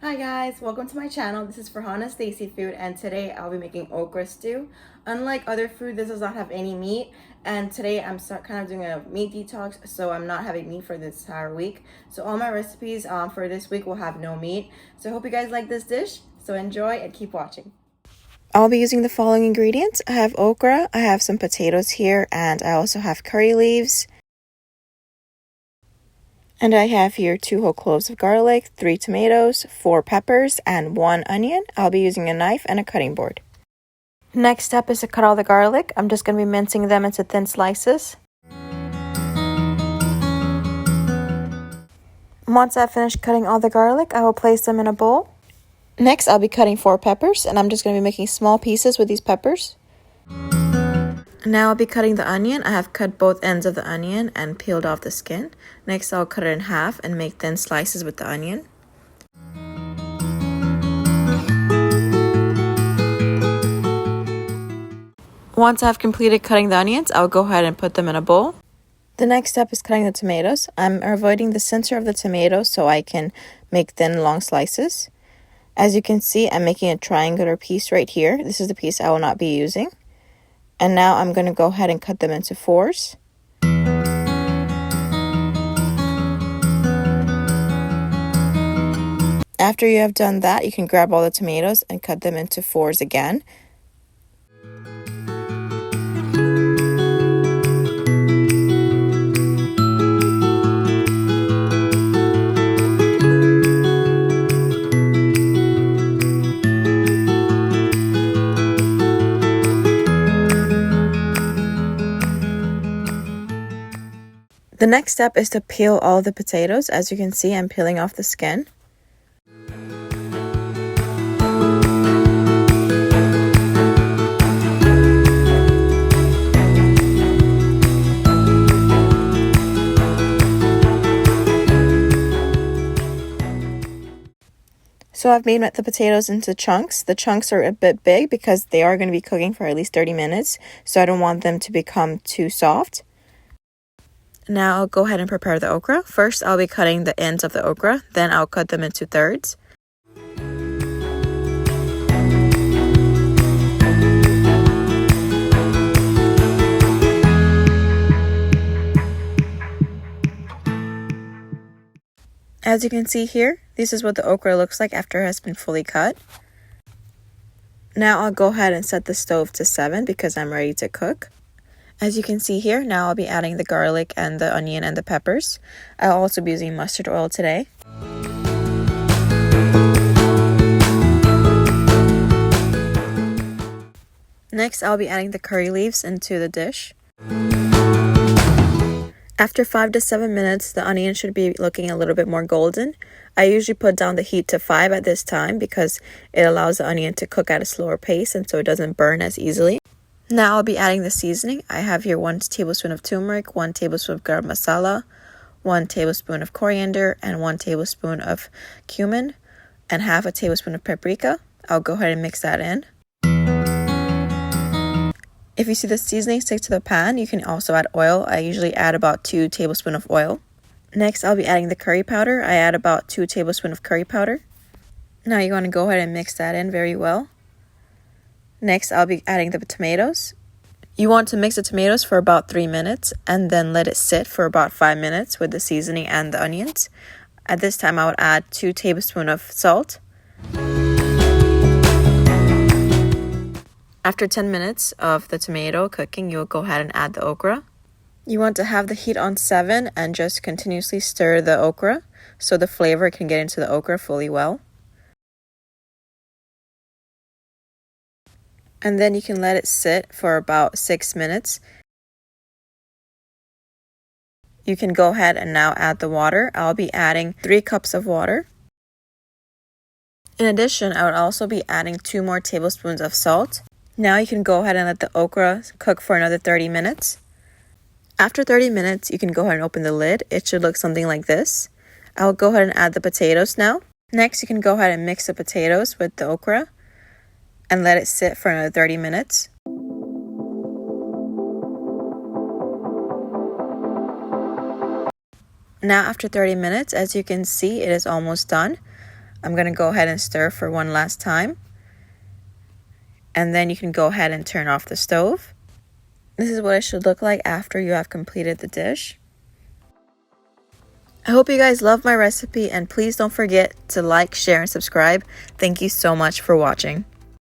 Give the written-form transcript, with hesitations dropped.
Hi guys, welcome to my channel. This is Farhana's Desi Food, and today I'll be making okra stew. Unlike other food, this does not have any meat, and today I'm kind of doing a meat detox, so I'm not having meat for this entire week. So all my recipes for this week will have no meat. So I hope you guys like this dish, so enjoy and keep watching. I'll be using the following ingredients. I have okra, I have some potatoes here, and I also have curry leaves. And I have here 2 whole cloves of garlic, 3 tomatoes, 4 peppers, and 1 onion. I'll be using a knife and a cutting board. Next step is to cut all the garlic. I'm just going to be mincing them into thin slices. Once I've finished cutting all the garlic, I will place them in a bowl. Next, I'll be cutting 4 peppers, and I'm just going to be making small pieces with these peppers. Now I'll be cutting the onion. I have cut both ends of the onion and peeled off the skin. Next, I'll cut it in half and make thin slices with the onion. Once I've completed cutting the onions, I'll go ahead and put them in a bowl. The next step is cutting the tomatoes. I'm avoiding the center of the tomato so I can make thin, long slices. As you can see, I'm making a triangular piece right here. This is the piece I will not be using. And now I'm going to go ahead and cut them into 4s. After you have done that, you can grab all the tomatoes and cut them into 4s again. The next step is to peel all the potatoes. As you can see, I'm peeling off the skin. So I've made the potatoes into chunks. The chunks are a bit big because they are going to be cooking for at least 30 minutes. So I don't want them to become too soft. Now I'll go ahead and prepare the okra. First, I'll be cutting the ends of the okra. Then I'll cut them into 3rds. As you can see here, this is what the okra looks like after it has been fully cut. Now I'll go ahead and set the stove to 7 because I'm ready to cook. As you can see here, now I'll be adding the garlic and the onion and the peppers. I'll also be using mustard oil today. Next, I'll be adding the curry leaves into the dish. After 5 to 7 minutes, the onion should be looking a little bit more golden. I usually put down the heat to 5 at this time because it allows the onion to cook at a slower pace and so it doesn't burn as easily. Now I'll be adding the seasoning. I have here 1 tablespoon of turmeric, 1 tablespoon of garam masala, 1 tablespoon of coriander, and 1 tablespoon of cumin, and half a tablespoon of paprika. I'll go ahead and mix that in. If you see the seasoning stick to the pan, you can also add oil. I usually add about 2 tablespoons of oil. Next, I'll be adding the curry powder. I add about 2 tablespoons of curry powder. Now you want to go ahead and mix that in very well. Next, I'll be adding the tomatoes. You want to mix the tomatoes for about 3 minutes and then let it sit for about 5 minutes with the seasoning and the onions. At this time, I would add 2 tablespoons of salt. After 10 minutes of the tomato cooking, you'll go ahead and add the okra. You want to have the heat on 7 and just continuously stir the okra so the flavor can get into the okra fully well. And then you can let it sit for about 6 minutes. You can go ahead and now add the water. I'll be adding 3 cups of water. In addition, I would also be adding 2 more tablespoons of salt. Now you can go ahead and let the okra cook for another 30 minutes. After 30 minutes, you can go ahead and open the lid. It should look something like this. I'll go ahead and add the potatoes now. Next, you can go ahead and mix the potatoes with the okra and let it sit for another 30 minutes. Now after 30 minutes, as you can see, it is almost done. I'm going to go ahead and stir for one last time. And then you can go ahead and turn off the stove. This is what it should look like after you have completed the dish. I hope you guys love my recipe, and please don't forget to like, share, and subscribe. Thank you so much for watching.